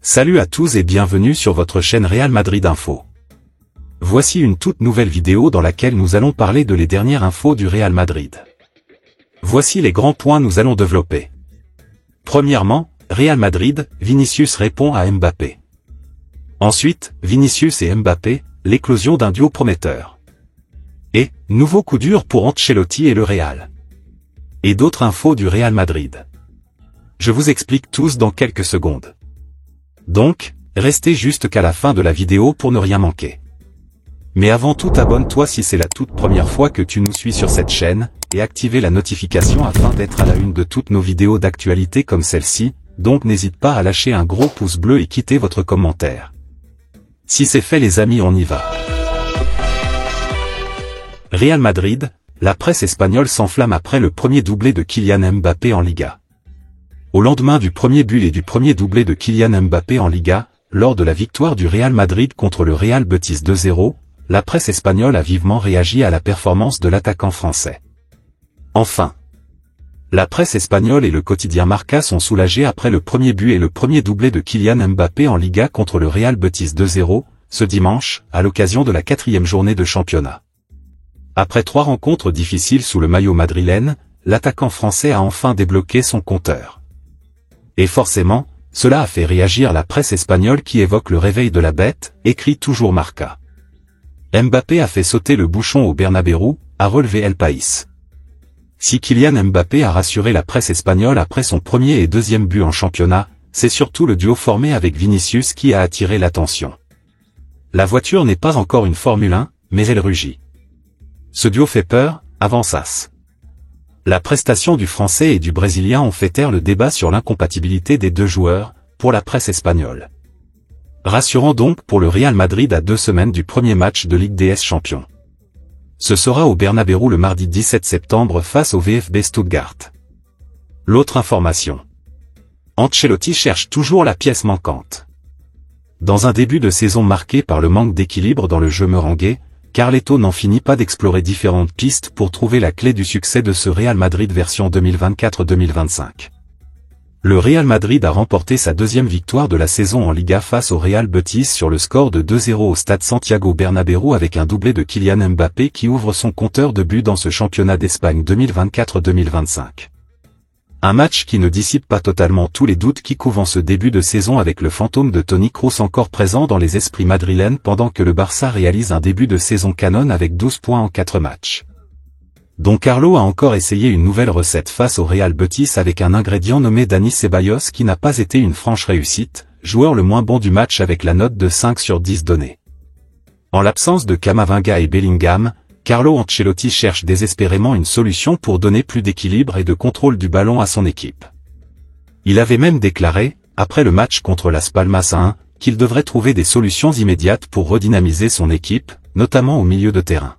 Salut à tous et bienvenue sur votre chaîne Real Madrid Info. Voici une toute nouvelle vidéo dans laquelle nous allons parler de les dernières infos du Real Madrid. Voici les grands points nous allons développer. Premièrement, Real Madrid, Vinicius répond à Mbappé. Ensuite, Vinicius et Mbappé, l'éclosion d'un duo prometteur. Et, nouveau coup dur pour Ancelotti et le Real. Et d'autres infos du Real Madrid. Je vous explique tous dans quelques secondes. Donc, restez jusqu'à la fin de la vidéo pour ne rien manquer. Mais avant tout, abonne-toi si c'est la toute première fois que tu nous suis sur cette chaîne, et activez la notification afin d'être à la une de toutes nos vidéos d'actualité comme celle-ci, donc n'hésite pas à lâcher un gros pouce bleu et quitter votre commentaire. Si c'est fait les amis, on y va. Real Madrid, la presse espagnole s'enflamme après le premier doublé de Kylian Mbappé en Liga. Au lendemain du premier but et du premier doublé de Kylian Mbappé en Liga, lors de la victoire du Real Madrid contre le Real Betis 2-0, la presse espagnole a vivement réagi à la performance de l'attaquant français. Enfin, la presse espagnole et le quotidien Marca sont soulagés après le premier but et le premier doublé de Kylian Mbappé en Liga contre le Real Betis 2-0, ce dimanche, à l'occasion de la 4e journée de championnat. Après 3 rencontres difficiles sous le maillot madrilène, l'attaquant français a enfin débloqué son compteur. Et forcément, cela a fait réagir la presse espagnole qui évoque le réveil de la bête, écrit toujours Marca. Mbappé a fait sauter le bouchon au Bernabéu, a relevé El País. Si Kylian Mbappé a rassuré la presse espagnole après son premier et deuxième but en championnat, c'est surtout le duo formé avec Vinicius qui a attiré l'attention. La voiture n'est pas encore une Formule 1, mais elle rugit. Ce duo fait peur, avance AS. La prestation du Français et du Brésilien ont fait taire le débat sur l'incompatibilité des deux joueurs, pour la presse espagnole. Rassurant donc pour le Real Madrid à 2 semaines du premier match de Ligue des Champions. Ce sera au Bernabéu le mardi 17 septembre face au VfB Stuttgart. L'autre information. Ancelotti cherche toujours la pièce manquante. Dans un début de saison marqué par le manque d'équilibre dans le jeu merengue, Carleto n'en finit pas d'explorer différentes pistes pour trouver la clé du succès de ce Real Madrid version 2024-2025. Le Real Madrid a remporté sa 2e victoire de la saison en Liga face au Real Betis sur le score de 2-0 au stade Santiago Bernabéu avec un doublé de Kylian Mbappé qui ouvre son compteur de buts dans ce championnat d'Espagne 2024-2025. Un match qui ne dissipe pas totalement tous les doutes qui couvent en ce début de saison avec le fantôme de Toni Kroos encore présent dans les esprits madrilènes pendant que le Barça réalise un début de saison canon avec 12 points en 4 matchs. Don Carlo a encore essayé une nouvelle recette face au Real Betis avec un ingrédient nommé Dani Ceballos qui n'a pas été une franche réussite, joueur le moins bon du match avec la note de 5 sur 10 donnée. En l'absence de Camavinga et Bellingham, Carlo Ancelotti cherche désespérément une solution pour donner plus d'équilibre et de contrôle du ballon à son équipe. Il avait même déclaré, après le match contre Las Palmas 1, qu'il devrait trouver des solutions immédiates pour redynamiser son équipe, notamment au milieu de terrain.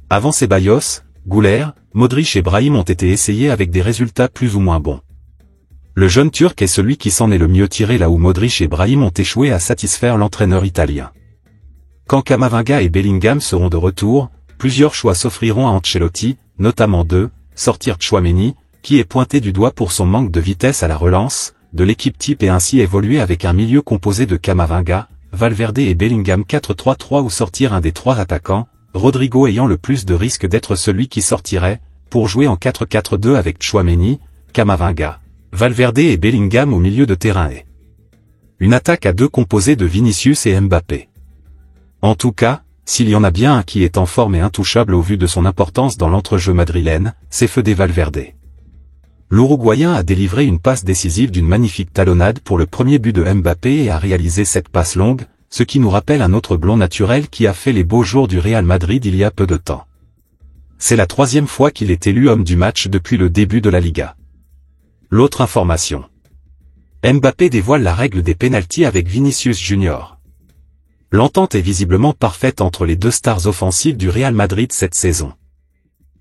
Avant Ceballos, Güler, Modric et Brahim ont été essayés avec des résultats plus ou moins bons. Le jeune Turc est celui qui s'en est le mieux tiré là où Modric et Brahim ont échoué à satisfaire l'entraîneur italien. Quand Camavinga et Bellingham seront de retour, plusieurs choix s'offriront à Ancelotti, notamment sortir Tchouaméni, qui est pointé du doigt pour son manque de vitesse à la relance, de l'équipe type et ainsi évoluer avec un milieu composé de Camavinga, Valverde et Bellingham 4-3-3 ou sortir un des 3 attaquants, Rodrigo ayant le plus de risque d'être celui qui sortirait, pour jouer en 4-4-2 avec Tchouaméni, Camavinga, Valverde et Bellingham au milieu de terrain et une attaque à 2 composée de Vinicius et Mbappé. En tout cas, s'il y en a bien un qui est en forme et intouchable au vu de son importance dans l'entrejeu madrilène, c'est Fede Valverde. L'Uruguayen a délivré une passe décisive d'une magnifique talonnade pour le premier but de Mbappé et a réalisé cette passe longue, ce qui nous rappelle un autre blond naturel qui a fait les beaux jours du Real Madrid il y a peu de temps. C'est la 3e fois qu'il est élu homme du match depuis le début de la Liga. L'autre information. Mbappé dévoile la règle des pénaltys avec Vinicius Junior. L'entente est visiblement parfaite entre les 2 stars offensives du Real Madrid cette saison.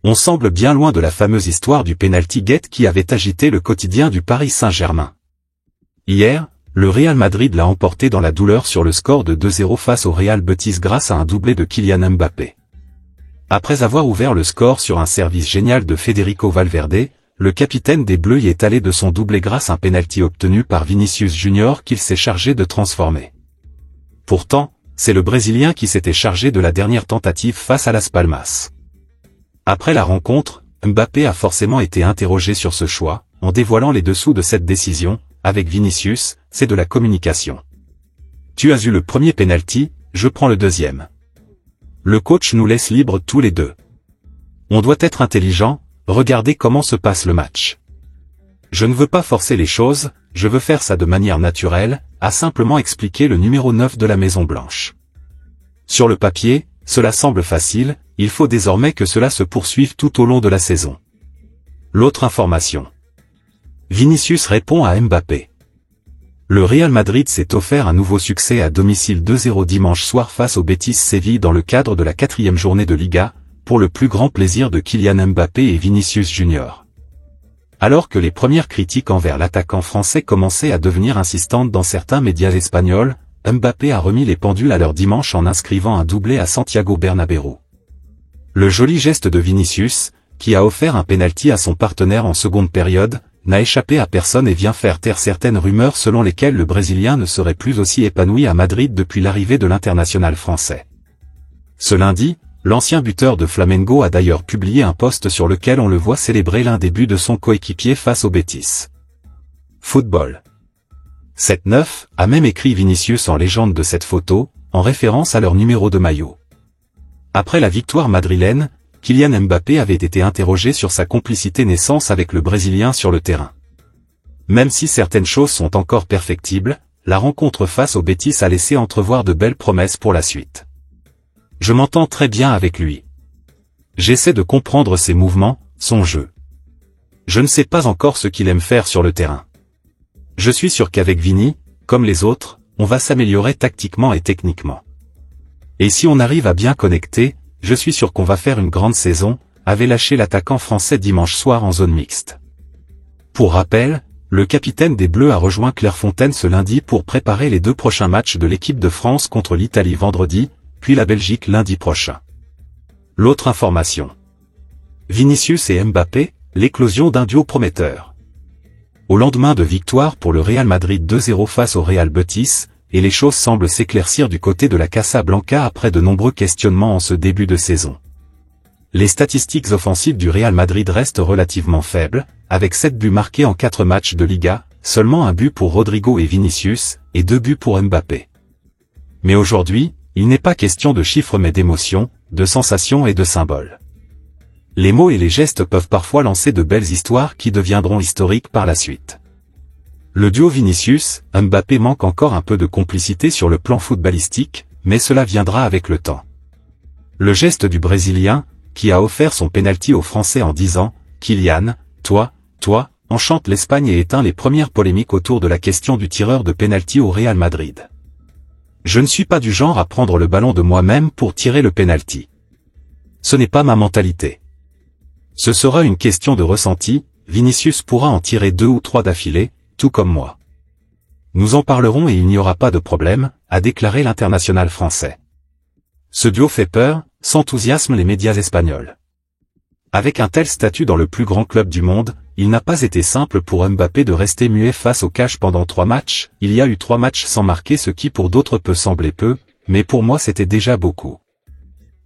On semble bien loin de la fameuse histoire du penalty gate qui avait agité le quotidien du Paris Saint-Germain. Hier, le Real Madrid l'a emporté dans la douleur sur le score de 2-0 face au Real Betis grâce à un doublé de Kylian Mbappé. Après avoir ouvert le score sur un service génial de Federico Valverde, le capitaine des Bleus y est allé de son doublé grâce à un penalty obtenu par Vinicius Junior qu'il s'est chargé de transformer. Pourtant, c'est le Brésilien qui s'était chargé de la dernière tentative face à Las Palmas. Après la rencontre, Mbappé a forcément été interrogé sur ce choix, en dévoilant les dessous de cette décision. Avec Vinicius, c'est de la communication. Tu as eu le premier penalty, je prends le deuxième. Le coach nous laisse libres tous les deux. On doit être intelligent, regarder comment se passe le match. Je ne veux pas forcer les choses, je veux faire ça de manière naturelle, a simplement expliqué le numéro 9 de la Maison Blanche. Sur le papier, cela semble facile, il faut désormais que cela se poursuive tout au long de la saison. L'autre information. Vinicius répond à Mbappé. Le Real Madrid s'est offert un nouveau succès à domicile 2-0 dimanche soir face au Betis Séville dans le cadre de la 4e journée de Liga, pour le plus grand plaisir de Kylian Mbappé et Vinicius Junior. Alors que les premières critiques envers l'attaquant français commençaient à devenir insistantes dans certains médias espagnols, Mbappé a remis les pendules à l'heure dimanche en inscrivant un doublé à Santiago Bernabéu. Le joli geste de Vinicius, qui a offert un penalty à son partenaire en seconde période, n'a échappé à personne et vient faire taire certaines rumeurs selon lesquelles le Brésilien ne serait plus aussi épanoui à Madrid depuis l'arrivée de l'international français. Ce lundi, l'ancien buteur de Flamengo a d'ailleurs publié un post sur lequel on le voit célébrer l'un des buts de son coéquipier face au Betis. Football. 7-9 a même écrit Vinicius en légende de cette photo, en référence à leur numéro de maillot. Après la victoire madrilène, Kylian Mbappé avait été interrogé sur sa complicité naissance avec le Brésilien sur le terrain. Même si certaines choses sont encore perfectibles, la rencontre face au Betis a laissé entrevoir de belles promesses pour la suite. Je m'entends très bien avec lui. J'essaie de comprendre ses mouvements, son jeu. Je ne sais pas encore ce qu'il aime faire sur le terrain. Je suis sûr qu'avec Vini, comme les autres, on va s'améliorer tactiquement et techniquement. Et si on arrive à bien connecter, je suis sûr qu'on va faire une grande saison, avait lâché l'attaquant français dimanche soir en zone mixte. Pour rappel, le capitaine des Bleus a rejoint Clairefontaine ce lundi pour préparer les 2 prochains matchs de l'équipe de France contre l'Italie vendredi, puis la Belgique lundi prochain. L'autre information. Vinicius et Mbappé, l'éclosion d'un duo prometteur. Au lendemain de victoire pour le Real Madrid 2-0 face au Real Betis, et les choses semblent s'éclaircir du côté de la Casablanca après de nombreux questionnements en ce début de saison. Les statistiques offensives du Real Madrid restent relativement faibles, avec 7 buts marqués en 4 matchs de Liga, seulement un but pour Rodrigo et Vinicius, et 2 buts pour Mbappé. Mais aujourd'hui, il n'est pas question de chiffres mais d'émotions, de sensations et de symboles. Les mots et les gestes peuvent parfois lancer de belles histoires qui deviendront historiques par la suite. Le duo Vinicius-Mbappé manque encore un peu de complicité sur le plan footballistique, mais cela viendra avec le temps. Le geste du Brésilien, qui a offert son penalty aux Français en disant « Kylian, toi, enchante l'Espagne » et éteint les premières polémiques autour de la question du tireur de penalty au Real Madrid. Je ne suis pas du genre à prendre le ballon de moi-même pour tirer le penalty. Ce n'est pas ma mentalité. Ce sera une question de ressenti, Vinicius pourra en tirer 2 ou 3 d'affilée, tout comme moi. Nous en parlerons et il n'y aura pas de problème, a déclaré l'international français. Ce duo fait peur, s'enthousiasment les médias espagnols. Avec un tel statut dans le plus grand club du monde, il n'a pas été simple pour Mbappé de rester muet face au cash pendant 3 matchs, il y a eu 3 matchs sans marquer ce qui pour d'autres peut sembler peu, mais pour moi c'était déjà beaucoup.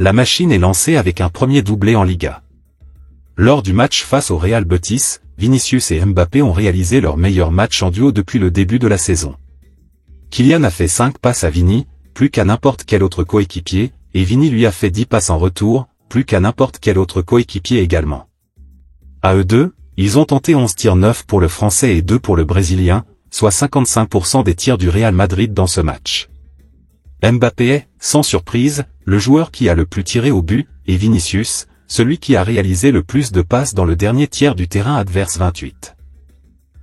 La machine est lancée avec un premier doublé en Liga. Lors du match face au Real Betis, Vinicius et Mbappé ont réalisé leur meilleur match en duo depuis le début de la saison. Kylian a fait 5 passes à Vini, plus qu'à n'importe quel autre coéquipier, et Vini lui a fait 10 passes en retour, plus qu'à n'importe quel autre coéquipier également. À eux deux, ils ont tenté 11 tirs 9 pour le Français et 2 pour le Brésilien, soit 55% des tirs du Real Madrid dans ce match. Mbappé est, sans surprise, le joueur qui a le plus tiré au but, et Vinicius, celui qui a réalisé le plus de passes dans le dernier tiers du terrain adverse 28.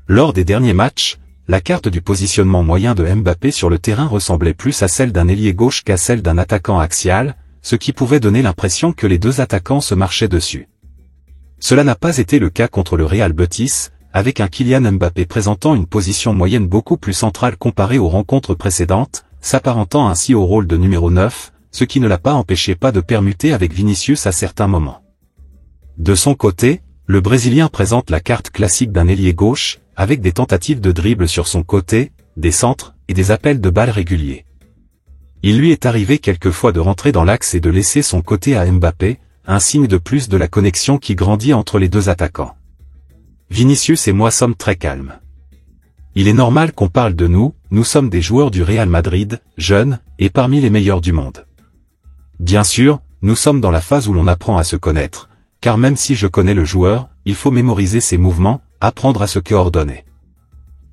Lors des derniers matchs, la carte du positionnement moyen de Mbappé sur le terrain ressemblait plus à celle d'un ailier gauche qu'à celle d'un attaquant axial, ce qui pouvait donner l'impression que les deux attaquants se marchaient dessus. Cela n'a pas été le cas contre le Real Betis, avec un Kylian Mbappé présentant une position moyenne beaucoup plus centrale comparée aux rencontres précédentes, s'apparentant ainsi au rôle de numéro 9, ce qui ne l'a pas empêché de permuter avec Vinicius à certains moments. De son côté, Le Brésilien présente la carte classique d'un ailier gauche, avec des tentatives de dribble sur son côté, des centres et des appels de balles réguliers. Il lui est arrivé quelquefois de rentrer dans l'axe et de laisser son côté à Mbappé, un signe de plus de la connexion qui grandit entre les deux attaquants. Vinicius et moi sommes très calmes. Il est normal qu'on parle de nous, nous sommes des joueurs du Real Madrid, jeunes, et parmi les meilleurs du monde. Bien sûr, nous sommes dans la phase où l'on apprend à se connaître, car même si je connais le joueur, il faut mémoriser ses mouvements, apprendre à se coordonner.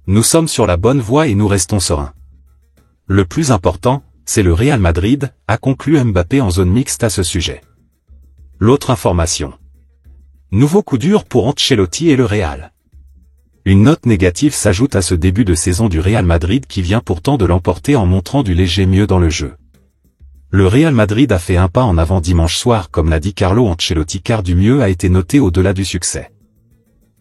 Nous sommes sur la bonne voie et nous restons sereins. Le plus important, c'est le Real Madrid, a conclu Mbappé en zone mixte à ce sujet. L'autre information. Nouveau coup dur pour Ancelotti et le Real. Une note négative s'ajoute à ce début de saison du Real Madrid qui vient pourtant de l'emporter en montrant du léger mieux dans le jeu. Le Real Madrid a fait un pas en avant dimanche soir comme l'a dit Carlo Ancelotti car du mieux a été noté au-delà du succès.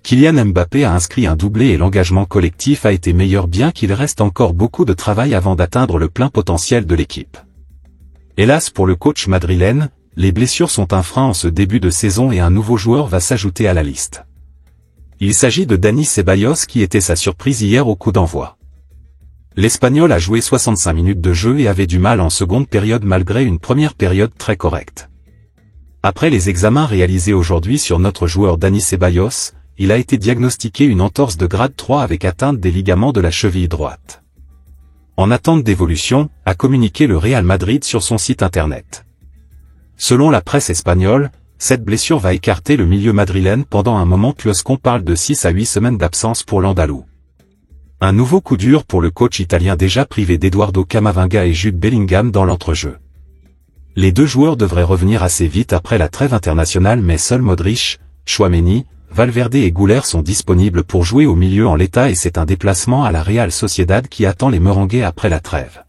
Kylian Mbappé a inscrit un doublé et l'engagement collectif a été meilleur bien qu'il reste encore beaucoup de travail avant d'atteindre le plein potentiel de l'équipe. Hélas pour le coach madrilène, les blessures sont un frein en ce début de saison et un nouveau joueur va s'ajouter à la liste. Il s'agit de Dani Ceballos qui était sa surprise hier au coup d'envoi. L'Espagnol a joué 65 minutes de jeu et avait du mal en seconde période malgré une première période très correcte. Après les examens réalisés aujourd'hui sur notre joueur Dani Ceballos, il a été diagnostiqué une entorse de grade 3 avec atteinte des ligaments de la cheville droite. En attente d'évolution, a communiqué le Real Madrid sur son site internet. Selon la presse espagnole, cette blessure va écarter le milieu madrilène pendant un moment puisqu'on parle de 6 à 8 semaines d'absence pour l'Andalou. Un nouveau coup dur pour le coach italien déjà privé d'Eduardo Camavinga et Jude Bellingham dans l'entrejeu. Les deux joueurs devraient revenir assez vite après la trêve internationale mais seuls Modric, Tchouaméni, Valverde et Güler sont disponibles pour jouer au milieu en l'état et c'est un déplacement à la Real Sociedad qui attend les Merengues après la trêve.